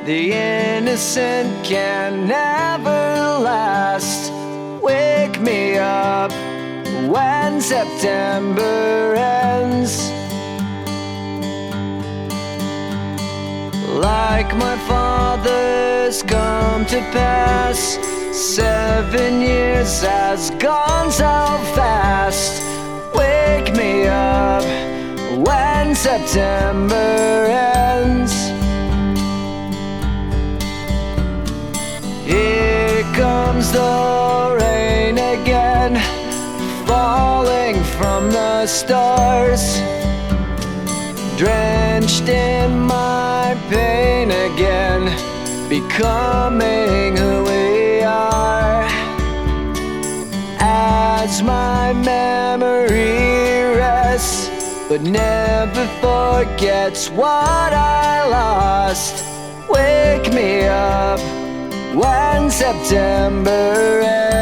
The innocent can never last. Wake me up when September ends. Like my father's come to pass, 7 years has gone so fast. Wake me up when September ends. Here comes the rain again, falling from the stars, drenched in my pain again, becoming who we are. As my memory rests, but never forgets what I lost. Wake me up when September ends.